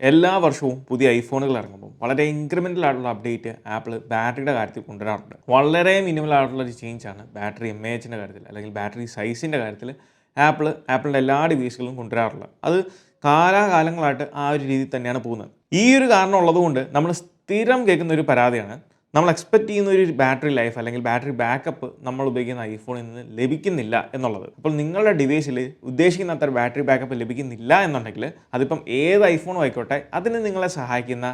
എല്ലാ വർഷവും പുതിയ ഐഫോണുകൾ ഇറങ്ങുമ്പോൾ വളരെ ഇൻക്രിമെൻ്റൽ ആയിട്ടുള്ള അപ്ഡേറ്റ് ആപ്പിൾ ബാറ്ററിയുടെ കാര്യത്തിൽ കൊണ്ടുവരാറുണ്ട്. വളരെ മിനിമൽ ആയിട്ടുള്ള ഒരു ചേഞ്ചാണ് ബാറ്ററി എംഎഎച്ചിൻ്റെ കാര്യത്തിൽ അല്ലെങ്കിൽ ബാറ്ററി സൈസിൻ്റെ കാര്യത്തിൽ ആപ്പിളിൻ്റെ എല്ലാ ഡിവൈസുകളും കൊണ്ടുവരാറുള്ളത്. അത് കാലാകാലങ്ങളായിട്ട് ആ ഒരു രീതിയിൽ തന്നെയാണ് പോകുന്നത്. ഈ ഒരു കാരണം ഉള്ളതുകൊണ്ട് നമ്മൾ സ്ഥിരം കേൾക്കുന്ന ഒരു പരാതിയാണ് നമ്മൾ എക്സ്പെക്ട് ചെയ്യുന്ന ഒരു ബാറ്ററി ലൈഫ് അല്ലെങ്കിൽ ബാറ്ററി ബാക്കപ്പ് നമ്മൾ ഉപയോഗിക്കുന്ന ഐഫോണിൽ നിന്ന് ലഭിക്കുന്നില്ല എന്നുള്ളത്. അപ്പോൾ നിങ്ങളുടെ ഡിവൈസിൽ ഉദ്ദേശിക്കുന്ന അത്ര ബാറ്ററി ബാക്കപ്പ് ലഭിക്കുന്നില്ല എന്നുണ്ടെങ്കിൽ അതിപ്പം ഏത് ഐഫോണും ആയിക്കോട്ടെ, അതിന് നിങ്ങളെ സഹായിക്കുന്ന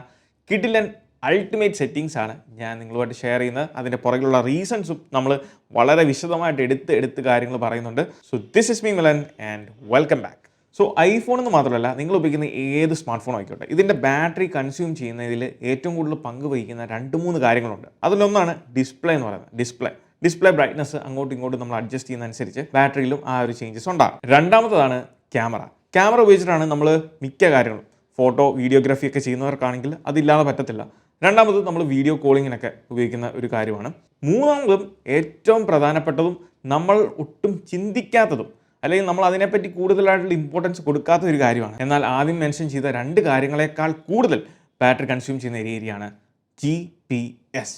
കിടിലൻ അൾട്ടിമേറ്റ് സെറ്റിങ്സ് ആണ് ഞാൻ നിങ്ങളുമായിട്ട് ഷെയർ ചെയ്യുന്നത്. അതിൻ്റെ പുറകിലുള്ള റീസൺസും നമ്മൾ വളരെ വിശദമായിട്ട് എടുത്ത് കാര്യങ്ങൾ പറയുന്നുണ്ട്. So this is me Milan and welcome back. So iPhone എന്ന് മാത്രമല്ല, നിങ്ങൾ ഉപയോഗിക്കുന്ന ഏത് സ്മാർട്ട് ഫോൺ ആയിക്കോട്ടെ, ഇതിൻ്റെ ബാറ്ററി കൺസ്യൂം ചെയ്യുന്നതിൽ ഏറ്റവും കൂടുതൽ പങ്ക് വഹിക്കുന്ന 2-3 കാര്യങ്ങളുണ്ട്. അതിലൊന്നാണ് ഡിസ്പ്ലേ എന്ന് പറയുന്നത്. ഡിസ്പ്ലേ ബ്രൈറ്റ്നസ് അങ്ങോട്ടും ഇങ്ങോട്ടും നമ്മൾ അഡ്ജസ്റ്റ് ചെയ്യുന്നതനുസരിച്ച് ബാറ്ററിയിലും ആ ഒരു ചേഞ്ചസ് ഉണ്ടാകും. രണ്ടാമത്തതാണ് ക്യാമറ ഉപയോഗിച്ചിട്ടാണ് നമ്മൾ മിക്ക കാര്യങ്ങളും ഫോട്ടോ വീഡിയോഗ്രാഫി ഒക്കെ ചെയ്യുന്നവർക്കാണെങ്കിൽ അതില്ലാതെ പറ്റത്തില്ല. രണ്ടാമത് നമ്മൾ വീഡിയോ കോളിങ്ങിനൊക്കെ ഉപയോഗിക്കുന്ന ഒരു കാര്യമാണ്. മൂന്നാമതും ഏറ്റവും പ്രധാനപ്പെട്ടതും നമ്മൾ ഒട്ടും ചിന്തിക്കാത്തതും അല്ലെങ്കിൽ നമ്മൾ അതിനെപ്പറ്റി കൂടുതലായിട്ടുള്ള ഇമ്പോർട്ടൻസ് കൊടുക്കാത്ത ഒരു കാര്യമാണ്. എന്നാൽ ആദ്യം മെൻഷൻ ചെയ്ത 2 കാര്യങ്ങളെക്കാൾ കൂടുതൽ ബാറ്ററി കൺസ്യൂം ചെയ്യുന്ന ഏരിയയാണ് GPS,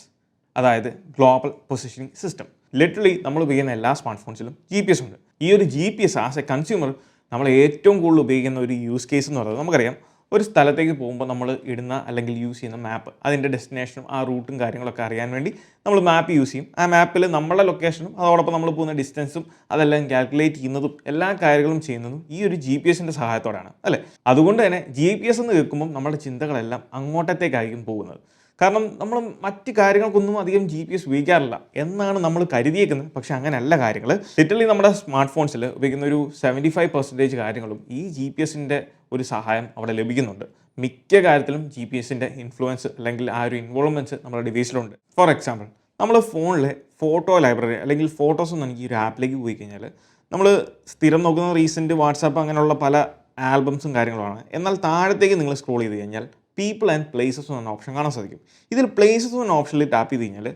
അതായത് ഗ്ലോബൽ പൊസിഷനിങ് സിസ്റ്റം. ലിറ്ററലി നമ്മൾ ഉപയോഗിക്കുന്ന എല്ലാ സ്മാർട്ട് ഫോൺസിലും GPS ഉണ്ട്. ഈ ഒരു GPS ആസ് എ കൺസ്യൂമർ നമ്മൾ ഏറ്റവും കൂടുതൽ ഉപയോഗിക്കുന്ന ഒരു യൂസ് കേസ് എന്ന് പറയുന്നത്, നമുക്കറിയാം, ഒരു സ്ഥലത്തേക്ക് പോകുമ്പോൾ നമ്മൾ ഇടുന്ന അല്ലെങ്കിൽ യൂസ് ചെയ്യുന്ന മാപ്പ്, അതിൻ്റെ ഡെസ്റ്റിനേഷനും ആ റൂട്ടും കാര്യങ്ങളൊക്കെ അറിയാൻ വേണ്ടി നമ്മൾ മാപ്പ് യൂസ് ചെയ്യും. ആ മാപ്പിൽ നമ്മളുടെ ലൊക്കേഷനും അതോടൊപ്പം നമ്മൾ പോകുന്ന ഡിസ്റ്റൻസും അതെല്ലാം കാൽക്കുലേറ്റ് ചെയ്യുന്നതും എല്ലാ കാര്യങ്ങളും ചെയ്യുന്നതും ഈ ഒരു GPS-ൻ്റെ സഹായത്തോടെയാണ്, അല്ലേ? അതുകൊണ്ട് തന്നെ GPS എന്ന് കേൾക്കുമ്പം നമ്മുടെ ചിന്തകളെല്ലാം അങ്ങോട്ടത്തേക്കായിരിക്കും പോകുന്നത്. കാരണം നമ്മൾ മറ്റ് കാര്യങ്ങൾക്കൊന്നും അധികം GPS ഉപയോഗിക്കാറില്ല എന്നാണ് നമ്മൾ കരുതിയേക്കുന്നത്. പക്ഷെ അങ്ങനെയല്ല കാര്യങ്ങൾ. ലിറ്ററലി നമ്മുടെ സ്മാർട്ട് ഫോൺസിൽ ഉപയോഗിക്കുന്ന ഒരു 75% കാര്യങ്ങളും ഈ GPS-ൻ്റെ ഒരു സഹായം അവിടെ ലഭിക്കുന്നുണ്ട്. മിക്ക കാര്യത്തിലും GPS-ൻ്റെ ഇൻഫ്ലുവൻസ് അല്ലെങ്കിൽ ആ ഒരു ഇൻവോൾവ്മെൻറ്റ്സ് നമ്മുടെ ഡിവൈസിലുണ്ട്. ഫോർ എക്സാമ്പിൾ, നമ്മൾ ഫോണിലെ ഫോട്ടോ ലൈബ്രറി അല്ലെങ്കിൽ ഫോട്ടോസ് ഒന്നും എനിക്ക് ഒരു ആപ്പിലേക്ക് പോയി കഴിഞ്ഞാൽ നമ്മൾ സ്ഥിരം നോക്കുന്ന റീസെൻറ്റ് വാട്സാപ്പ് അങ്ങനെയുള്ള പല ആൽബംസും കാര്യങ്ങളുമാണ്. എന്നാൽ താഴത്തേക്ക് നിങ്ങൾ സ്ക്രോൾ ചെയ്ത് കഴിഞ്ഞാൽ പീപ്പിൾ ആൻഡ് പ്ലേസസ് എന്ന ഓപ്ഷൻ കാണാൻ സാധിക്കും. ഇതിൽ പ്ലേസസ് എന്ന ഓപ്ഷനിൽ ടാപ്പ് ചെയ്ത് കഴിഞ്ഞാൽ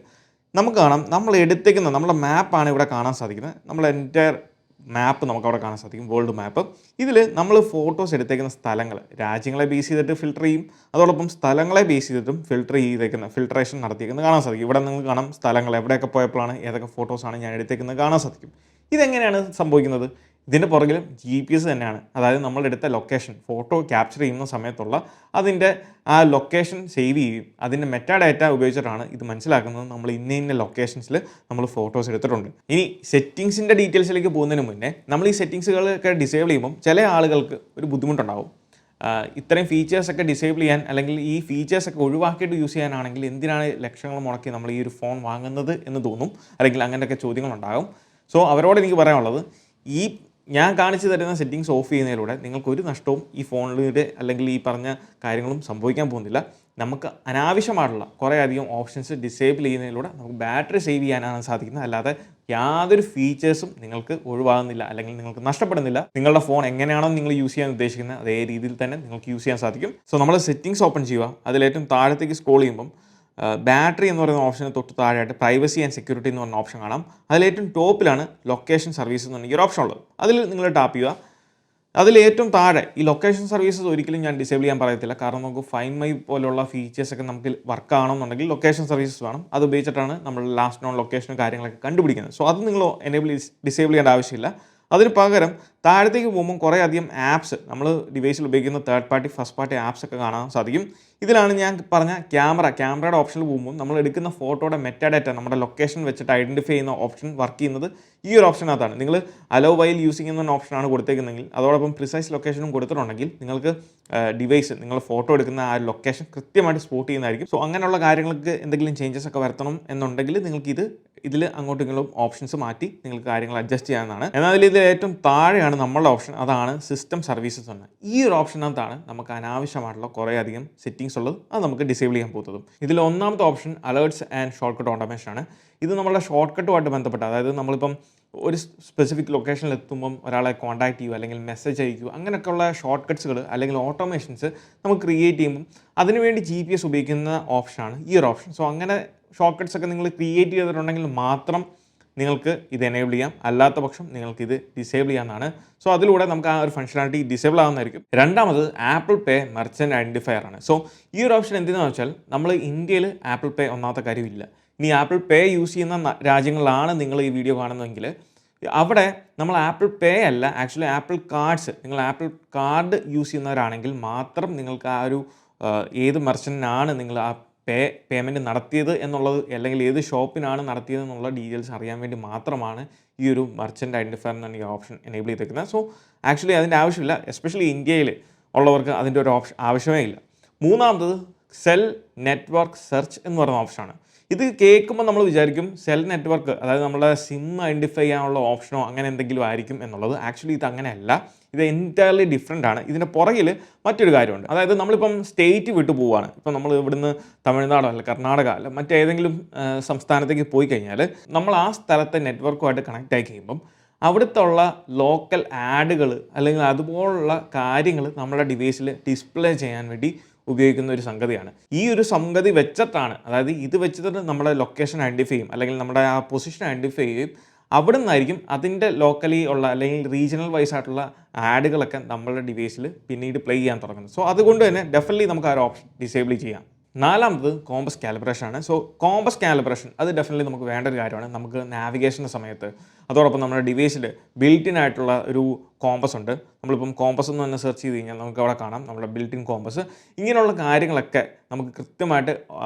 നമുക്ക് കാണാം നമ്മൾ എടുത്തേക്കുന്ന നമ്മുടെ മാപ്പാണ് ഇവിടെ കാണാൻ സാധിക്കുന്നത്. നമ്മൾ എൻ്റയർ മാപ്പ് നമുക്ക് അവിടെ കാണാൻ സാധിക്കും, വേൾഡ് മാപ്പ്. ഇതിൽ നമ്മൾ ഫോട്ടോസ് എടുത്തേക്കുന്ന സ്ഥലങ്ങൾ രാജ്യങ്ങളെ ബേസ് ചെയ്തിട്ട് ഫിൽട്ടർ ചെയ്യും, അതോടൊപ്പം സ്ഥലങ്ങളെ ബേസ് ചെയ്തിട്ടും ഫിൽട്രേഷൻ നടത്തിയേക്കുന്നത് കാണാൻ സാധിക്കും. ഇവിടെ നിങ്ങൾക്ക് കാണാം സ്ഥലങ്ങൾ എവിടെയൊക്കെ പോയപ്പോഴാണ് ഏതൊക്കെ ഫോട്ടോസാണ് ഞാൻ എടുത്തേക്കുന്നത് കാണാൻ സാധിക്കും. ഇതെങ്ങനെയാണ് സംഭവിക്കുന്നത്? ഇതിൻ്റെ പുറകിലും GPS തന്നെയാണ്. അതായത് നമ്മളെടുത്ത ലൊക്കേഷൻ ഫോട്ടോ ക്യാപ്ചർ ചെയ്യുന്ന സമയത്തുള്ള അതിൻ്റെ ആ ലൊക്കേഷൻ സേവ് ചെയ്യും. അതിൻ്റെ മെറ്റാ ഡാറ്റ ഉപയോഗിച്ചിട്ടാണ് ഇത് മനസ്സിലാക്കുന്നത് നമ്മൾ ഇന്ന ലൊക്കേഷൻസിൽ നമ്മൾ ഫോട്ടോസ് എടുത്തിട്ടുണ്ട്. ഇനി സെറ്റിങ്സിൻ്റെ ഡീറ്റെയിൽസിലേക്ക് പോകുന്നതിന് മുന്നേ നമ്മൾ ഈ സെറ്റിങ്സുകളൊക്കെ ഡിസേബിൾ ചെയ്യുമ്പം ചില ആളുകൾക്ക് ഒരു ബുദ്ധിമുട്ടുണ്ടാകും. ഇത്രയും ഫീച്ചേഴ്സൊക്കെ ഡിസേബിൾ ചെയ്യാൻ അല്ലെങ്കിൽ ഈ ഫീച്ചേഴ്സൊക്കെ ഒഴിവാക്കിയിട്ട് യൂസ് ചെയ്യാനാണെങ്കിൽ എന്തിനാണ് ലക്ഷങ്ങൾ മുടക്കി നമ്മൾ ഈ ഒരു ഫോൺ വാങ്ങുന്നത് എന്ന് തോന്നും, അല്ലെങ്കിൽ അങ്ങനെയൊക്കെ ചോദ്യങ്ങളുണ്ടാകും. സോ അവരോട് എനിക്ക് പറയാനുള്ളത്, ഈ ഞാൻ കാണിച്ചു തരുന്ന സെറ്റിങ്സ് ഓഫ് ചെയ്യുന്നതിലൂടെ നിങ്ങൾക്കൊരു നഷ്ടവും ഈ ഫോണിലൂടെ അല്ലെങ്കിൽ ഈ പറഞ്ഞ കാര്യങ്ങളും സംഭവിക്കാൻ പോകുന്നില്ല. നമുക്ക് അനാവശ്യമായിട്ടുള്ള കുറേ അധികം ഓപ്ഷൻസ് ഡിസേബിൾ ചെയ്യുന്നതിലൂടെ നമുക്ക് ബാറ്ററി സേവ് ചെയ്യാനാണ് സാധിക്കുന്നത്. അല്ലാതെ യാതൊരു ഫീച്ചേഴ്സും നിങ്ങൾക്ക് ഒഴിവാകുന്നില്ല അല്ലെങ്കിൽ നിങ്ങൾക്ക് നഷ്ടപ്പെടുന്നില്ല. നിങ്ങളുടെ ഫോൺ എങ്ങനെയാണോ നിങ്ങൾ യൂസ് ചെയ്യാൻ ഉദ്ദേശിക്കുന്നത് അതേ രീതിയിൽ തന്നെ നിങ്ങൾക്ക് യൂസ് ചെയ്യാൻ സാധിക്കും. സോ നമ്മൾ സെറ്റിങ്സ് ഓപ്പൺ ചെയ്യുക. അതിലേറ്റവും താഴത്തേക്ക് സ്ക്രോൾ ചെയ്യുമ്പം ബാറ്ററി എന്ന് പറയുന്ന ഓപ്ഷന് തൊട്ട് താഴെയായിട്ട് പ്രൈവസി ആൻഡ് സെക്യൂരിറ്റി എന്ന് പറയുന്ന ഓപ്ഷൻ കാണാം. അതിലേറ്റവും ടോപ്പിലാണ് ലൊക്കേഷൻ സർവീസ് എന്ന് പറഞ്ഞ ഈ ഒരു ഓപ്ഷൻ ഉള്ളത്. അതിൽ നിങ്ങൾ ടാപ്പ് ചെയ്യുക. അതിൽ ഏറ്റവും താഴെ ഈ ലൊക്കേഷൻ സർവീസസ് ഒരിക്കലും ഞാൻ ഡിസേബിൾ ചെയ്യാൻ പറയത്തില്ല. കാരണം നമുക്ക് ഫൈൻഡ് മൈ പോലുള്ള ഫീച്ചേഴ്സൊക്കെ നമുക്ക് വർക്ക് ആണെന്നുണ്ടെങ്കിൽ ലൊക്കേഷൻ സർവീസസ് വേണം. അത് ഉപയോഗിച്ചിട്ടാണ് നമ്മൾ ലാസ്റ്റ് നോൺ ലൊക്കേഷനും കാര്യങ്ങളൊക്കെ കണ്ടുപിടിക്കുന്നത്. സോ അത് നിങ്ങൾ ഡിസേബിൾ ചെയ്യേണ്ട ആവശ്യമില്ല. അതിന് പകരം താഴത്തേക്ക് പോകുമ്പോൾ കുറേ അധികം ആപ്സ് നമ്മൾ ഡിവൈസിൽ ഉപയോഗിക്കുന്ന third party first party apps ഒക്കെ കാണാൻ സാധിക്കും. ഇതിലാണ് ഞാൻ പറഞ്ഞ ക്യാമറയുടെ ഓപ്ഷനിൽ പോകുമ്പോൾ നമ്മൾ എടുക്കുന്ന ഫോട്ടോയുടെ മെറ്റാ ഡാറ്റ നമ്മുടെ ലൊക്കേഷൻ വെച്ചിട്ട് ഐഡൻറ്റിഫൈ ചെയ്യുന്ന ഓപ്ഷൻ വർക്ക് ചെയ്യുന്നത് ഈ ഒരു ഓപ്ഷനകത്താണ്. നിങ്ങൾ അലോ വൈൽ യൂസിങ് എന്ന ഓപ്ഷനാണ് കൊടുത്തേക്കുന്നതെങ്കിൽ അതോടൊപ്പം പ്രിസൈസ് ലൊക്കേഷനും കൊടുത്തിട്ടുണ്ടെങ്കിൽ നിങ്ങൾക്ക് ഡിവൈസ് നിങ്ങൾ ഫോട്ടോ എടുക്കുന്ന ആ ലൊക്കേഷൻ കൃത്യമായിട്ട് സ്പോട്ട് ചെയ്യുന്നതായിരിക്കും. സോ അങ്ങനെയുള്ള കാര്യങ്ങൾക്ക് എന്തെങ്കിലും ചേഞ്ചസ് ഒക്കെ വരുത്തണം എന്നുണ്ടെങ്കിൽ നിങ്ങൾക്ക് ഇതിൽ അങ്ങോട്ടും ഇങ്ങോട്ടും ഓപ്ഷൻസ് മാറ്റി നിങ്ങൾക്ക് കാര്യങ്ങൾ അഡ്ജസ്റ്റ് ചെയ്യാവുന്നതാണ്. എന്നാൽ ഇതിൽ ഏറ്റവും താഴെയാണ് നമ്മളുടെ ഓപ്ഷൻ, അതാണ് സിസ്റ്റം സർവീസസ് എന്ന്. ഈ ഒരു ഓപ്ഷനകത്താണ് നമുക്ക് അനാവശ്യമായിട്ടുള്ള കുറേ അധികം സെറ്റിങ്സ് ഉള്ളത്. അത് നമുക്ക് ഡിസേബിൾ ചെയ്യാൻ പോകുന്നതും. ഇതിൽ ഒന്നാമത്തെ option alerts and short cut automation ആണ്. ഇത് നമ്മളുടെ ഷോർട്ട് കട്ടുമായിട്ട് ബന്ധപ്പെട്ട, അതായത് നമ്മളിപ്പം ഒരു സ്പെസിഫിക് ലൊക്കേഷനിൽ എത്തുമ്പം ഒരാളെ കോൺടാക്ട് ചെയ്യുക അല്ലെങ്കിൽ മെസ്സേജ് അയക്കുക, അങ്ങനെയൊക്കെയുള്ള ഷോർട്ട് കട്ട്സുകൾ അല്ലെങ്കിൽ ഓട്ടോമേഷൻസ് നമുക്ക് ക്രിയേറ്റ് ചെയ്യുമ്പം അതിനുവേണ്ടി GPS ഉപയോഗിക്കുന്ന ഓപ്ഷനാണ് ഈ ഒരു ഓപ്ഷൻ. സോ അങ്ങനെ ഷോർട്ട് കട്ട്സ് ഒക്കെ നിങ്ങൾ ക്രിയേറ്റ് ചെയ്തിട്ടുണ്ടെങ്കിൽ മാത്രം നിങ്ങൾക്ക് ഇത് എനേബിൾ ചെയ്യാം, അല്ലാത്ത പക്ഷം നിങ്ങൾക്ക് ഇത് ഡിസേബിൾ ചെയ്യാവുന്നതാണ്. സോ അതിലൂടെ നമുക്ക് ആ ഒരു ഫംഗ്ഷനാലിറ്റി ഡിസേബിൾ ആവുന്നതായിരിക്കും. രണ്ടാമത് ആപ്പിൾ പേ മെർച്ചൻ്റ് ഐഡൻറ്റിഫയർ ആണ്. സോ ഈ ഒരു ഓപ്ഷൻ എന്തിനാണെന്ന് വെച്ചാൽ നമ്മൾ ഇന്ത്യയിൽ ആപ്പിൾ പേ ഒന്നാമത്തെ കാര്യമില്ല. ഇനി ആപ്പിൾ പേ യൂസ് ചെയ്യുന്ന രാജ്യങ്ങളിലാണ് നിങ്ങൾ ഈ വീഡിയോ കാണുന്നതെങ്കിൽ അവിടെ നമ്മൾ ആപ്പിൾ പേ അല്ല, ആക്ച്വലി ആപ്പിൾ കാർഡ്സ്, നിങ്ങൾ ആപ്പിൾ കാർഡ് യൂസ് ചെയ്യുന്നവരാണെങ്കിൽ മാത്രം നിങ്ങൾക്ക് ആ ഒരു ഏത് മെർച്ചൻ്റിനാണ് നിങ്ങൾ ആ പേയ്മെൻറ്റ് നടത്തിയത് എന്നുള്ളത്, അല്ലെങ്കിൽ ഏത് ഷോപ്പിനാണ് നടത്തിയത് എന്നുള്ള ഡീറ്റെയിൽസ് അറിയാൻ വേണ്ടി മാത്രമാണ് ഈ ഒരു മെർച്ചൻ്റ് ഐഡൻറ്റിഫയർ എന്ന ഈ ഓപ്ഷൻ എനേബിൾ ചെയ്തിരിക്കുന്നത്. സോ ആക്ച്വലി അതിൻ്റെ ആവശ്യമില്ല, എസ്പെഷ്യലി ഇന്ത്യയിൽ ഉള്ളവർക്ക് അതിൻ്റെ ഒരു ആവശ്യമേ ഇല്ല. മൂന്നാമത് സെൽ നെറ്റ്വർക്ക് സെർച്ച് എന്ന് പറയുന്ന ഓപ്ഷനാണ്. ഇത് കേൾക്കുമ്പോൾ നമ്മൾ വിചാരിക്കും സെൽ നെറ്റ്വർക്ക്, അതായത് നമ്മുടെ സിം ഐഡൻറ്റിഫൈ ചെയ്യാനുള്ള ഓപ്ഷനോ അങ്ങനെ എന്തെങ്കിലും ആയിരിക്കും എന്നുള്ളത്. ആക്ച്വലി ഇത് അങ്ങനെയല്ല, ഇത് എൻറ്റയർലി ഡിഫറെൻ്റ് ആണ്. ഇതിൻ്റെ പുറകിൽ മറ്റൊരു കാര്യമുണ്ട്. അതായത് നമ്മളിപ്പം സ്റ്റേറ്റ് വിട്ടു പോവുകയാണ്, ഇപ്പം നമ്മൾ ഇവിടുന്ന് തമിഴ്നാടോ അല്ല കർണാടക അല്ല മറ്റേതെങ്കിലും സംസ്ഥാനത്തേക്ക് പോയി കഴിഞ്ഞാൽ നമ്മൾ ആ സ്ഥലത്തെ നെറ്റ്വർക്കുമായിട്ട് കണക്റ്റ് ആയി കഴിയുമ്പം അവിടുത്തെ ഉള്ള ലോക്കൽ ആഡുകൾ അല്ലെങ്കിൽ അതുപോലുള്ള കാര്യങ്ങൾ നമ്മുടെ ഡിവൈസിൽ ഡിസ്പ്ലേ ചെയ്യാൻ വേണ്ടി ഉപയോഗിക്കുന്ന ഒരു സംഗതിയാണ്. ഈ ഒരു സംഗതി വെച്ചിട്ടാണ്, അതായത് ഇത് വെച്ചിട്ട് നമ്മുടെ ലൊക്കേഷൻ ഐഡൻറ്റിഫൈ ചെയ്യും, അല്ലെങ്കിൽ നമ്മുടെ ആ പൊസിഷൻ ഐഡൻറ്റിഫൈ ചെയ്യും. അവിടെ നിന്നായിരിക്കും അതിൻ്റെ ലോക്കലി ഉള്ള അല്ലെങ്കിൽ റീജിയണൽ വൈസ് ആയിട്ടുള്ള ആഡുകളൊക്കെ നമ്മളുടെ ഡിവൈസിൽ പിന്നീട് പ്ലേ ചെയ്യാൻ തുടങ്ങുന്നത്. സോ അതുകൊണ്ട് തന്നെ ഡെഫിനറ്റ്ലി നമുക്ക് ആ ഒരു ഓപ്ഷൻ ഡിസേബിൾ ചെയ്യാം. നാലാമത് കോമ്പസ് കാലിബ്രേഷൻ ആണ്. സോ കോമ്പസ് കാലിബ്രേഷൻ അത് ഡെഫിനറ്റ്ലി നമുക്ക് വേണ്ട ഒരു കാര്യമാണ്. നമുക്ക് നാവിഗേഷൻ്റെ സമയത്ത് അതോടൊപ്പം നമ്മുടെ ഡിവൈസിൽ ബിൽറ്റിൻ ആയിട്ടുള്ള ഒരു കോമ്പസ് ഉണ്ട്. നമ്മളിപ്പം കോമ്പസ് എന്ന് തന്നെ സെർച്ച് ചെയ്ത് കഴിഞ്ഞാൽ നമുക്ക് അവിടെ കാണാം നമ്മുടെ ബിൽറ്റിൻ കോമ്പസ്. ഇങ്ങനെയുള്ള കാര്യങ്ങളൊക്കെ നമുക്ക് കൃത്യമായിട്ട്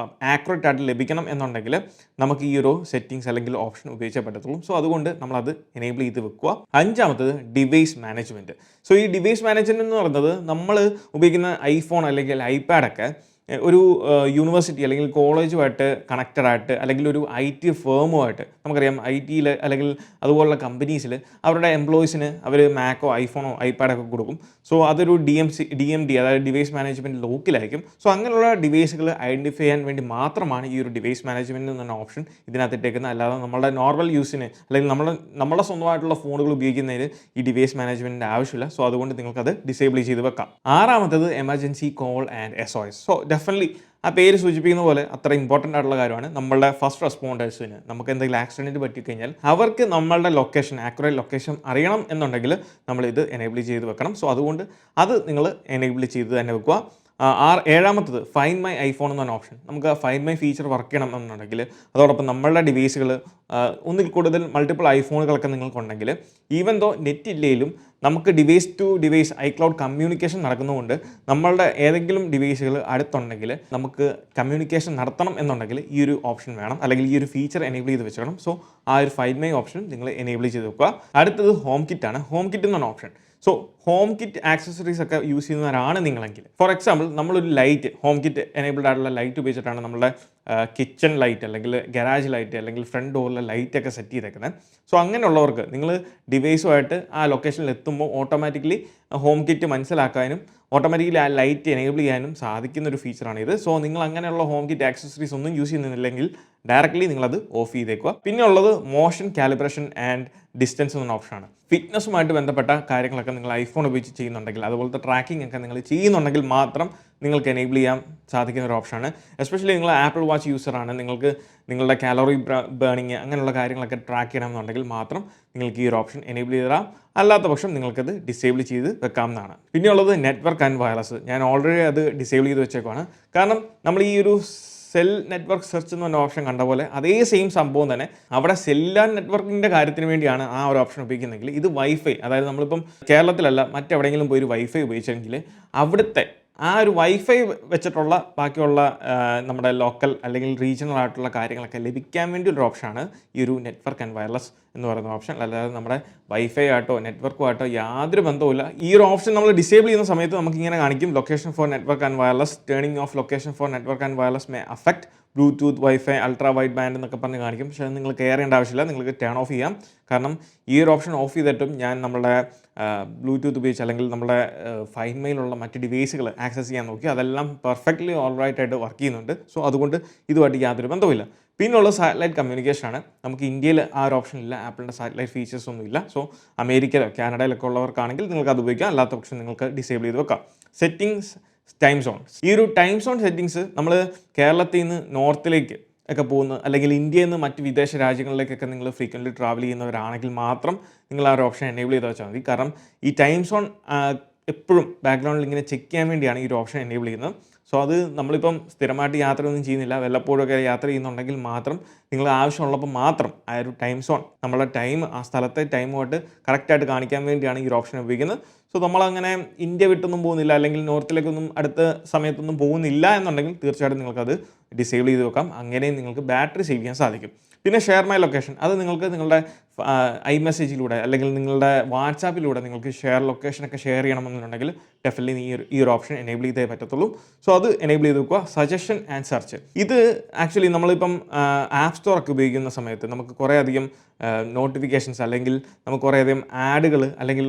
ആക്യുറേറ്റ് ആയിട്ട് ലഭിക്കണം എന്നുണ്ടെങ്കിൽ നമുക്ക് ഈ ഒരു സെറ്റിങ്സ് അല്ലെങ്കിൽ ഓപ്ഷൻ ഉപയോഗിച്ചേ പറ്റത്തുള്ളൂ. സോ അതുകൊണ്ട് നമ്മളത് എനേബിൾ ചെയ്ത് വെക്കുക. അഞ്ചാമത്തത് ഡിവൈസ് മാനേജ്മെൻറ്റ്. സോ ഈ ഡിവൈസ് മാനേജ്മെൻറ്റ് എന്ന് പറയുന്നത് നമ്മൾ ഉപയോഗിക്കുന്ന ഐഫോൺ അല്ലെങ്കിൽ ഐപാഡൊക്കെ ഒരു യൂണിവേഴ്സിറ്റി അല്ലെങ്കിൽ കോളേജുമായിട്ട് കണക്റ്റഡ് ആയിട്ട് അല്ലെങ്കിൽ ഒരു IT ഫേമുമായിട്ട്, നമുക്കറിയാം IT അല്ലെങ്കിൽ അതുപോലുള്ള കമ്പനീസിൽ അവരുടെ എംപ്ലോയീസിന് അവർ മാക്കോ ഐഫോണോ ഐപാഡൊക്കെ കൊടുക്കും. സോ അതൊരു DMD അതായത് ഡിവൈസ് മാനേജ്മെൻറ്റ് ലോക്കിലായിരിക്കും. സോ അങ്ങനെയുള്ള ഡിവൈസുകൾ ഐഡൻറ്റിഫൈ ചെയ്യാൻ വേണ്ടി മാത്രമാണ് ഈ ഒരു ഡിവൈസ് മാനേജ്മെൻറ്റ് എന്ന ഓപ്ഷൻ ഇതിനകത്ത് ഇട്ടേക്കുന്നത്. അല്ലാതെ നമ്മുടെ നോർമൽ യൂസിന് അല്ലെങ്കിൽ നമ്മുടെ സ്വന്തമായിട്ടുള്ള ഫോണുകൾ ഉപയോഗിക്കുന്നതിന് ഈ ഡിവൈസ് മാനേജ്മെൻറ്റിൻ്റെ ആവശ്യമില്ല. സോ അതുകൊണ്ട് നിങ്ങൾക്കത് ഡിസേബിൾ ചെയ്ത് വെക്കാം. ആറാമത്തത് emergency call and SOS. So definitely ആ പേര് സൂചിപ്പിക്കുന്ന പോലെ അത്ര ഇമ്പോർട്ടൻ്റ് ആയിട്ടുള്ള കാര്യമാണ്. നമ്മളുടെ ഫസ്റ്റ് റെസ്പോണ്ടേഴ്സിന് നമുക്ക് എന്തെങ്കിലും ആക്സിഡൻറ്റ് പറ്റിക്കഴിഞ്ഞാൽ അവർക്ക് നമ്മളുടെ ലൊക്കേഷൻ, ആക്യുറേറ്റ് ലൊക്കേഷൻ അറിയണം എന്നുണ്ടെങ്കിൽ നമ്മളിത് എനേബിൾ ചെയ്ത് വെക്കണം. സോ അതുകൊണ്ട് അത് നിങ്ങൾ എനേബിൾ ചെയ്ത് തന്നെ വെക്കുക. ഏഴാമത്തത് ഫൈൻഡ് മൈ ഐഫോൺ എന്ന് പറഞ്ഞ ഓപ്ഷൻ. നമുക്ക് ഫൈൻഡ് മൈ ഫീച്ചർ വർക്ക് ചെയ്യണം എന്നുണ്ടെങ്കിൽ അതോടൊപ്പം നമ്മളുടെ ഡിവൈസുകൾ ഒന്നിൽ കൂടുതൽ മൾട്ടിപ്പിൾ ഐഫോണുകളൊക്കെ നിങ്ങൾക്കുണ്ടെങ്കിൽ ഈവൻ ദോ നെറ്റ് ഇല്ലെങ്കിലും നമുക്ക് device to device iCloud communication നടക്കുന്നതുകൊണ്ട് നമ്മളുടെ ഏതെങ്കിലും ഡിവൈസുകൾ അടുത്തുണ്ടെങ്കിൽ നമുക്ക് കമ്മ്യൂണിക്കേഷൻ നടത്തണം എന്നുണ്ടെങ്കിൽ ഈ ഒരു ഓപ്ഷൻ വേണം, അല്ലെങ്കിൽ ഈ ഒരു ഫീച്ചർ എനേബിൾ ചെയ്ത് വെച്ചേക്കണം. സോ ആ ഒരു ഫൈൻഡ് മൈ ഓപ്ഷൻ നിങ്ങൾ എനേബിൾ ചെയ്ത് വെക്കുക. അടുത്തത് ഹോം കിറ്റ് ആണ്. ഹോം കിറ്റ് എന്ന് പറഞ്ഞ option. So home kit accessories ഒക്കെ യൂസ് ചെയ്യുന്നവരാണ് നിങ്ങളെങ്കിൽ, ഫോർ എക്സാമ്പിൾ നമ്മളൊരു ലൈറ്റ്, ഹോം കിറ്റ് എനേബിൾഡ് ആയിട്ടുള്ള ലൈറ്റ് ഉപയോഗിച്ചിട്ടാണ് നമ്മുടെ കിച്ചൺ ലൈറ്റ് അല്ലെങ്കിൽ ഗരാജ് ലൈറ്റ് അല്ലെങ്കിൽ ഫ്രണ്ട് ഡോറിലെ ലൈറ്റൊക്കെ സെറ്റ് ചെയ്തേക്കുന്നത്. സോ അങ്ങനെയുള്ളവർക്ക് നിങ്ങൾ ഡിവൈസുമായിട്ട് ആ ലൊക്കേഷനിൽ എത്തുമ്പോൾ ഓട്ടോമാറ്റിക്കലി ഹോം കിറ്റ് മനസ്സിലാക്കാനും ഓട്ടോമാറ്റിക്കലി ആ ലൈറ്റ് എനേബിൾ ചെയ്യാനും സാധിക്കുന്ന ഒരു ഫീച്ചറാണിത്. സോ നിങ്ങൾ അങ്ങനെയുള്ള ഹോം കിറ്റ് ആക്സസറീസ് ഒന്നും യൂസ് ചെയ്യുന്നില്ലെങ്കിൽ ഡയറക്റ്റ്ലി നിങ്ങളത് ഓഫ് ചെയ്തേക്കുക. പിന്നെ ഉള്ളത് മോഷൻ കാലിബ്രേഷൻ ആൻഡ് ഡിസ്റ്റൻസ് എന്ന ഓപ്ഷനാണ്. ഫിറ്റ്നസ്സുമായിട്ട് ബന്ധപ്പെട്ട കാര്യങ്ങളൊക്കെ നിങ്ങൾ ഐഫോൺ ഉപയോഗിച്ച് ചെയ്യുന്നുണ്ടെങ്കിൽ, അതുപോലത്തെ ട്രാക്കിംഗ് ഒക്കെ നിങ്ങൾ ചെയ്യുന്നുണ്ടെങ്കിൽ മാത്രം നിങ്ങൾക്ക് എനേബിൾ ചെയ്യാൻ സാധിക്കുന്ന ഒരു ഓപ്ഷനാണ്. എസ്പെഷ്യലി നിങ്ങൾ ആപ്പിൾ വാച്ച് യൂസറാണ്, നിങ്ങൾക്ക് നിങ്ങളുടെ കാലറി ബേണിങ് അങ്ങനെയുള്ള കാര്യങ്ങളൊക്കെ ട്രാക്ക് ചെയ്യണമെന്നുണ്ടെങ്കിൽ മാത്രം നിങ്ങൾക്ക് ഈ ഒരു ഓപ്ഷൻ എനേബിൾ ചെയ്താൽ, അല്ലാത്ത പക്ഷം നിങ്ങൾക്കത് ഡിസേബിൾ ചെയ്ത് വെക്കാവുന്നതാണ്. പിന്നെയുള്ളത് നെറ്റ്വർക്ക് ആൻഡ് വയർലെസ്. ഞാൻ ഓൾറെഡി അത് ഡിസേബിൾ ചെയ്ത് വെച്ചേക്കുവാണ്. കാരണം നമ്മൾ ഈ ഒരു സെൽ നെറ്റ്വർക്ക് സെർച്ച് എന്ന് പറഞ്ഞ ഓപ്ഷൻ കണ്ട പോലെ അതേ സെയിം സംഭവം തന്നെ അവിടെ സെല്ലാൻ നെറ്റ്വർക്കിൻ്റെ കാര്യത്തിന് വേണ്ടിയാണ് ആ ഒരു ഓപ്ഷൻ ഉപയോഗിക്കുന്നതെങ്കിൽ ഇത് വൈഫൈ, അതായത് നമ്മളിപ്പം കേരളത്തിലല്ല മറ്റെവിടെയെങ്കിലും പോയി ഒരു വൈഫൈ ഉപയോഗിച്ചെങ്കിൽ അവിടുത്തെ ആ ഒരു വൈഫൈ വെച്ചിട്ടുള്ള ബാക്കിയുള്ള നമ്മുടെ ലോക്കൽ അല്ലെങ്കിൽ റീജിയണൽ ആയിട്ടുള്ള കാര്യങ്ങളൊക്കെ ലഭിക്കാൻ വേണ്ടി ഒരു ഓപ്ഷനാണ് ഈ ഒരു നെറ്റ്വർക്ക് ആൻഡ് വയർലെസ് എന്ന് പറയുന്ന ഓപ്ഷൻ. അല്ലാതെ നമ്മുടെ വൈഫൈ ആയിട്ടോ നെറ്റ്വർക്കുമായിട്ടോ യാതൊരു ബന്ധവുമില്ല. ഈ ഒരു ഓപ്ഷൻ നമ്മൾ ഡിസേബിൾ ചെയ്യുന്ന സമയത്ത് നമുക്ക് ഇങ്ങനെ കാണിക്കും, location four network and wireless, turning of location four network and wireless may affect Bluetooth, wifi, ultra wide band എന്നൊക്കെ പറഞ്ഞ് കാണിക്കും. പക്ഷേ നിങ്ങൾ കെയർ ചെയ്യേണ്ട ആവശ്യമില്ല, നിങ്ങൾക്ക് ടേൺ ഓഫ് ചെയ്യാം. കാരണം ഈ ഒരു ഓപ്ഷൻ ഓഫ് ചെയ്തിട്ടും ഞാൻ നമ്മുടെ ബ്ലൂടൂത്ത് ഉപയോഗിച്ച് അല്ലെങ്കിൽ നമ്മുടെ ഫൈൻഡ് മൈയിലുള്ള മറ്റ് ഡിവൈസുകൾ ആക്സസ് ചെയ്യാൻ നോക്കി, അതെല്ലാം പെർഫെക്റ്റ്ലി ഓൾറൈറ്റ് ആയിട്ട് വർക്ക് ചെയ്യുന്നുണ്ട്. സോ അതുകൊണ്ട് ഇതുമായിട്ട് യാതൊരു ബന്ധവുമില്ല. പിന്നെയുള്ള സാറ്റലൈറ്റ് കമ്മ്യൂണിക്കേഷനാണ്. നമുക്ക് ഇന്ത്യയിൽ ആ ഒരു ഓപ്ഷൻ ഇല്ല, ആപ്പിളിൻ്റെ സാറ്റലൈറ്റ് ഫീച്ചേഴ്സ് ഒന്നും ഇല്ല. സോ അമേരിക്കയിലോ കാനഡയിലൊക്കെ ഉള്ളവർക്കാണെങ്കിൽ നിങ്ങൾക്ക് അത് ഉപയോഗിക്കാം, അല്ലാത്ത പക്ഷം നിങ്ങൾക്ക് ഡിസേബിൾ ചെയ്ത് വെക്കാം. Settings, time zones. ഈ ഒരു ടൈം സോൺ സെറ്റിങ്സ് നമ്മൾ കേരളത്തിൽ നിന്ന് നോർത്തിലേക്ക് ഒക്കെ പോകുന്ന അല്ലെങ്കിൽ ഇന്ത്യയിൽ നിന്ന് മറ്റ് വിദേശ രാജ്യങ്ങളിലേക്കൊക്കെ നിങ്ങൾ ഫ്രീക്വൻ്റ്ലി ട്രാവൽ ചെയ്യുന്നവരാണെങ്കിൽ മാത്രം നിങ്ങൾ ആ ഒരു ഓപ്ഷൻ എനേബിൾ ചെയ്ത് വെച്ചാൽ മതി. കാരണം ഈ ടൈം സോൺ എപ്പോഴും ബാക്ക്ഗ്രൗണ്ടിൽ ഇങ്ങനെ ചെക്ക് ചെയ്യാൻ വേണ്ടിയാണ് ഈ ഒരു ഓപ്ഷൻ എനേബിൾ ചെയ്യുന്നത്. സോ അത് നമ്മളിപ്പം സ്ഥിരമായിട്ട് യാത്രയൊന്നും ചെയ്യുന്നില്ല, വല്ലപ്പോഴൊക്കെ യാത്ര ചെയ്യുന്നുണ്ടെങ്കിൽ മാത്രം നിങ്ങൾ ആവശ്യമുള്ളപ്പോൾ മാത്രം ആ ഒരു ടൈം സോൺ നമ്മളുടെ ടൈം ആ സ്ഥലത്തെ ടൈമുമായിട്ട് കറക്റ്റായിട്ട് കാണിക്കാൻ വേണ്ടിയാണ് ഈ ഒരു ഓപ്ഷൻ ഉപയോഗിക്കുന്നത്. സോ നമ്മളങ്ങനെ ഇന്ത്യ വിട്ടൊന്നും പോകുന്നില്ല അല്ലെങ്കിൽ നോർത്തിലേക്കൊന്നും അടുത്ത സമയത്തൊന്നും പോകുന്നില്ല എന്നുണ്ടെങ്കിൽ തീർച്ചയായിട്ടും നിങ്ങൾക്കത് ഡിസേബിൾ ചെയ്ത് വെക്കാം. അങ്ങനെയും നിങ്ങൾക്ക് ബാറ്ററി സേവ് ചെയ്യാൻ സാധിക്കും. പിന്നെ ഷെയർ മൈ ലൊക്കേഷൻ, അത് നിങ്ങൾക്ക് നിങ്ങളുടെ iMessageലൂടെ അല്ലെങ്കിൽ നിങ്ങളുടെ വാട്സാപ്പിലൂടെ നിങ്ങൾക്ക് ലൊക്കേഷനൊക്കെ ഷെയർ ചെയ്യണമെന്നുണ്ടെങ്കിൽ ഡെഫിനറ്റ്ലി ഈ ഒരു ഓപ്ഷൻ എനേബിൾ ചെയ്തേ പറ്റത്തുള്ളൂ. സോ അത് എനേബിൾ ചെയ്ത് വെക്കുക. സജഷൻ ആൻഡ് സെർച്ച്, ഇത് ആക്ച്വലി നമ്മളിപ്പം ആപ്പ് സ്റ്റോർ ഒക്കെ ഉപയോഗിക്കുന്ന സമയത്ത് നമുക്ക് കുറേ അധികം നോട്ടിഫിക്കേഷൻസ് അല്ലെങ്കിൽ നമുക്ക് കുറേയധികം ആഡുകൾ അല്ലെങ്കിൽ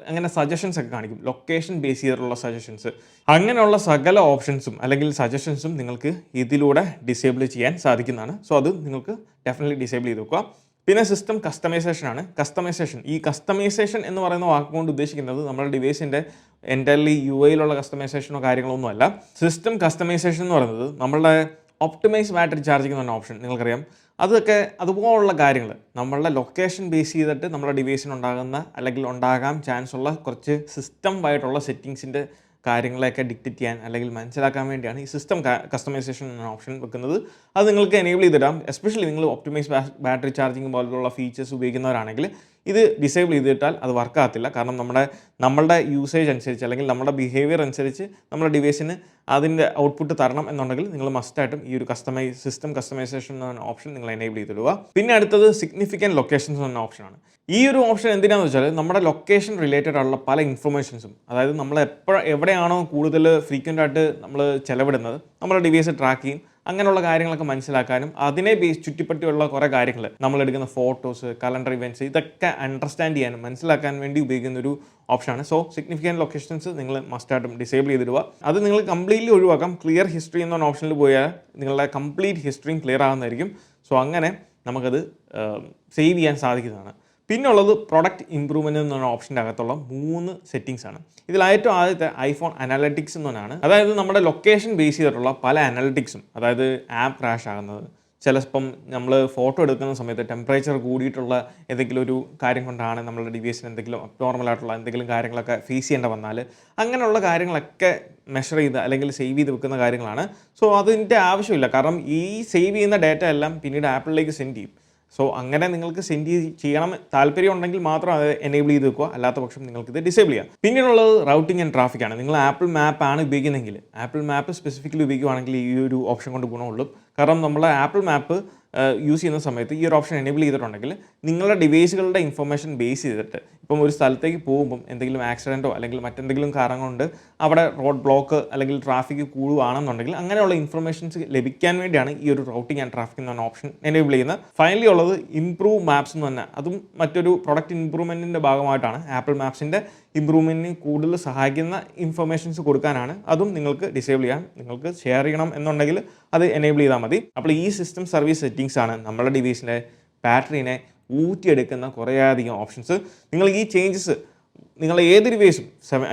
അങ്ങനെ സജഷൻസ് ഒക്കെ കാണിക്കും, ലൊക്കേഷൻ ബേസ് ചെയ്തിട്ടുള്ള സജഷൻസ്. അങ്ങനെയുള്ള സകല ഓപ്ഷൻസും അല്ലെങ്കിൽ സജഷൻസും നിങ്ങൾക്ക് ഇതിലൂടെ ഡിസേബിൾ ചെയ്യാൻ സാധിക്കുന്നതാണ്. സോ അത് നിങ്ങൾക്ക് ഡെഫിനറ്റ്ലി ഡിസേബിൾ ചെയ്ത് വെക്കുക. പിന്നെ സിസ്റ്റം കസ്റ്റമൈസേഷൻ ആണ്. ഈ കസ്റ്റമൈസേഷൻ എന്ന് പറയുന്ന വാക്കുകൊണ്ട് ഉദ്ദേശിക്കുന്നത് നമ്മുടെ ഡിവൈസിൻ്റെ എൻ്റർലി UI കസ്റ്റമൈസേഷനോ കാര്യങ്ങളൊന്നും അല്ല. സിസ്റ്റം കസ്റ്റമൈസേഷൻ എന്ന് പറയുന്നത് നമ്മളുടെ ഒപ്റ്റിമൈസ് ബാറ്ററി ചാർജിങ് എന്ന് പറഞ്ഞ ഓപ്ഷൻ നിങ്ങൾക്കറിയാം. അതൊക്കെ അതുപോലുള്ള കാര്യങ്ങൾ നമ്മളുടെ ലൊക്കേഷൻ ബേസ് ചെയ്തിട്ട് നമ്മുടെ ഡിവൈസിനുണ്ടാകുന്ന അല്ലെങ്കിൽ ഉണ്ടാകാൻ ചാൻസ് ഉള്ള കുറച്ച് സിസ്റ്റം സെറ്റിങ്സിൻ്റെ കാര്യങ്ങളെയൊക്കെ ഡിക്റ്റേറ്റ് ചെയ്യാൻ അല്ലെങ്കിൽ മനസ്സിലാക്കാൻ വേണ്ടിയാണ് ഈ സിസ്റ്റം കസ്റ്റമൈസേഷൻ എന്ന ഓപ്ഷൻ വെക്കുന്നത്. അത് നിങ്ങൾക്ക് എനേബിൾ ചെയ്തിടാം. എസ്പെഷ്യലി നിങ്ങൾ ഒപ്റ്റിമൈസ് ബാറ്ററി ചാർജിങ് പോലുള്ള ഫീച്ചേഴ്സ് ഉപയോഗിക്കുന്നവരാണെങ്കിൽ ഇത് ഡിസേബിൾ ചെയ്തിട്ടാൽ അത് വർക്കാകത്തില്ല. കാരണം നമ്മളുടെ യൂസേജ് അനുസരിച്ച് അല്ലെങ്കിൽ നമ്മുടെ ബിഹേവിയർ അനുസരിച്ച് നമ്മുടെ ഡിവൈസിന് അതിൻ്റെ ഔട്ട്പുട്ട് തരണം എന്നുണ്ടെങ്കിൽ നിങ്ങൾ മസ്റ്റായിട്ടും ഈ ഒരു സിസ്റ്റം കസ്റ്റമൈസേഷൻ എന്ന ഓപ്ഷൻ നിങ്ങൾ എനേബിൾ ചെയ്തിടുക. പിന്നെ അടുത്തത് സിഗ്നിഫിക്കൻറ്റ് ലൊക്കേഷൻസ് എന്ന ഓപ്ഷനാണ്. ഈ ഒരു ഓപ്ഷൻ എന്തിനാണെന്ന് വെച്ചാൽ നമ്മുടെ ലൊക്കേഷൻ റിലേറ്റഡ് ആയിട്ടുള്ള പല ഇൻഫർമേഷൻസും, അതായത് നമ്മൾ എവിടെയാണോ കൂടുതൽ ഫ്രീക്വൻ്റ് ആയിട്ട് നമ്മൾ ചിലവിടുന്നത് നമ്മുടെ ഡിവൈസ് ട്രാക്ക് ചെയ്യും. അങ്ങനെയുള്ള കാര്യങ്ങളൊക്കെ മനസ്സിലാക്കാനും അതിനെ ചുറ്റിപ്പറ്റിയുള്ള കുറേ കാര്യങ്ങൾ നമ്മളെടുക്കുന്ന ഫോട്ടോസ്, കലണ്ടർ ഇവൻറ്റ്സ്, ഇതൊക്കെ അണ്ടർസ്റ്റാൻഡ് ചെയ്യാനും മനസ്സിലാക്കാൻ വേണ്ടി ഉപയോഗിക്കുന്ന ഒരു ഓപ്ഷനാണ്. സോ സിഗ്നിഫിക്കൻറ്റ് ലൊക്കേഷൻസ് നിങ്ങൾ മസ്റ്റായിട്ടും ഡിസേബിൾ ചെയ്തിടുക. അത് നിങ്ങൾ കംപ്ലീറ്റ്ലി ഒഴിവാക്കാം. ക്ലിയർ ഹിസ്റ്ററി എന്ന ഓപ്ഷനിൽ പോയാൽ നിങ്ങളുടെ കംപ്ലീറ്റ് ഹിസ്റ്ററിയും ക്ലിയർ ആകുന്നതായിരിക്കും. സോ അങ്ങനെ നമുക്കത് സേവ് ചെയ്യാൻ സാധിക്കുന്നതാണ്. പിന്നുള്ളത് പ്രൊഡക്റ്റ് ഇംപ്രൂവ്മെൻറ്റ് എന്ന ഓപ്ഷൻ്റെ അകത്തുള്ള 3 സെറ്റിങ്സ് ആണ്. ഇതിൽ ഏറ്റവും ആദ്യത്തെ ഐഫോൺ അനാലിറ്റിക്സ് എന്ന് പറഞ്ഞാണ്. അതായത് നമ്മുടെ ലൊക്കേഷൻ ബേസ് ചെയ്തിട്ടുള്ള പല അനാലിറ്റിക്സും, അതായത് ആപ്പ് ക്രാഷ് ആകുന്നത്, ചിലപ്പം നമ്മൾ ഫോട്ടോ എടുക്കുന്ന സമയത്ത് ടെമ്പറേച്ചർ കൂടിയിട്ടുള്ള ഏതെങ്കിലും ഒരു കാര്യം കൊണ്ടാണ് നമ്മുടെ ഡിവൈസിന് എന്തെങ്കിലും അബ്നോർമലായിട്ടുള്ള എന്തെങ്കിലും കാര്യങ്ങളൊക്കെ ഫേസ് ചെയ്യേണ്ട വന്നാൽ അങ്ങനെയുള്ള കാര്യങ്ങളൊക്കെ മെഷർ ചെയ്ത് അല്ലെങ്കിൽ സേവ് ചെയ്ത് വെക്കുന്ന കാര്യങ്ങളാണ്. സോ അതിൻ്റെ ആവശ്യമില്ല. കാരണം ഈ സേവ് ചെയ്യുന്ന ഡാറ്റ എല്ലാം പിന്നീട് ആപ്പിളിലേക്ക് സെൻഡ് ചെയ്യും. സോ അങ്ങനെ നിങ്ങൾക്ക് സെൻഡ് ചെയ്യണം താല്പര്യം ഉണ്ടെങ്കിൽ മാത്രം അത് എനേബിൾ ചെയ്ത് വെക്കുക, അല്ലാത്ത പക്ഷം നിങ്ങൾക്കിത് ഡിസേബിൾ ചെയ്യാം. പിന്നീടുള്ളത് റൗട്ടിംഗ് ആൻഡ് ട്രാഫിക് ആണ്. നിങ്ങൾ ആപ്പിൾ മാപ്പ് ആണ് ഉപയോഗിക്കുന്നതെങ്കിൽ, ആപ്പിൾ മാപ്പ് സ്പെസിഫിക്കലി ഉപയോഗിക്കുകയാണെങ്കിൽ ഈ ഒരു ഓപ്ഷൻ കൊണ്ട് ഗുണമുള്ളൂ. കാരണം നമ്മൾ ആപ്പിൾ മാപ്പ് യൂസ് ചെയ്യുന്ന സമയത്ത് ഈ ഒരു ഓപ്ഷൻ എനേബിൾ ചെയ്തിട്ടുണ്ടെങ്കിൽ നിങ്ങളുടെ ഡിവൈസുകളുടെ ഇൻഫർമേഷൻ ബേസ് ചെയ്തിട്ട് ഇപ്പം ഒരു സ്ഥലത്തേക്ക് പോകുമ്പം എന്തെങ്കിലും ആക്സിഡൻറ്റോ അല്ലെങ്കിൽ മറ്റെന്തെങ്കിലും കാരണം കൊണ്ട് അവിടെ റോഡ് ബ്ലോക്ക് അല്ലെങ്കിൽ ട്രാഫിക് കൂടുകയാണെന്നുണ്ടെങ്കിൽ അങ്ങനെയുള്ള ഇൻഫർമേഷൻസ് ലഭിക്കാൻ വേണ്ടിയാണ് ഈ ഒരു റൗട്ടിംഗ് ആൻഡ് ട്രാഫിക് എന്ന ഓപ്ഷൻ എനേബിൾ ചെയ്യുന്നത്. ഫൈനലി ഉള്ളത് ഇംപ്രൂവ് മാപ്സ് എന്ന് പറഞ്ഞാൽ അതും മറ്റൊരു പ്രൊഡക്റ്റ് ഇംപ്രൂവ്മെൻറ്റിൻ്റെ ഭാഗമായിട്ടാണ്. ആപ്പിൾ മാപ്സിൻ്റെ ഇംപ്രൂവ്മെൻറ്റിന് കൂടുതൽ സഹായിക്കുന്ന ഇൻഫർമേഷൻസ് കൊടുക്കാനാണ്. അതും നിങ്ങൾക്ക് ഡിസേബിൾ ചെയ്യാം. നിങ്ങൾക്ക് ഷെയർ ചെയ്യണം എന്നുണ്ടെങ്കിൽ അത് എനേബിൾ ചെയ്താൽ മതി. അപ്പോൾ ഈ സിസ്റ്റം സർവീസ് സെറ്റിങ്സ് ആണ് നമ്മുടെ ഡിവൈസിലെ ബാറ്ററിനെ ഊറ്റിയെടുക്കുന്ന കുറേയധികം ഓപ്ഷൻസ്. നിങ്ങൾ ഈ ചേഞ്ചസ് നിങ്ങൾ ഏത് ഡിവൈസും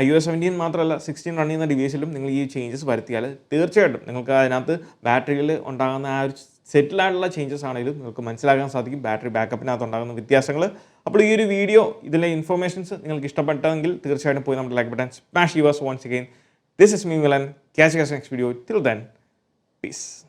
iOS 17 മാത്രമല്ല 16 റൺ ചെയ്യുന്ന ഡിവൈസിലും നിങ്ങൾ ഈ ചേഞ്ചസ് വരുത്തിയാൽ തീർച്ചയായിട്ടും നിങ്ങൾക്ക് അതിനകത്ത് ബാറ്ററിയിൽ ഉണ്ടാകുന്ന ആ ഒരു സെറ്റിലായിട്ടുള്ള ചേഞ്ചസ് ആണെങ്കിലും നിങ്ങൾക്ക് മനസ്സിലാക്കാൻ സാധിക്കും, ബാറ്ററി ബാക്കപ്പിനകത്ത് ഉണ്ടാകുന്ന വ്യത്യാസങ്ങൾ. അപ്പോൾ ഈ ഒരു വീഡിയോ ഇതിലെ ഇൻഫർമേഷൻസ് നിങ്ങൾക്ക് ഇഷ്ടപ്പെട്ടെങ്കിൽ തീർച്ചയായിട്ടും പോയി നമ്മുടെ like button smash yours once again. This is me Milan. Catch you guys next video. Till then, peace.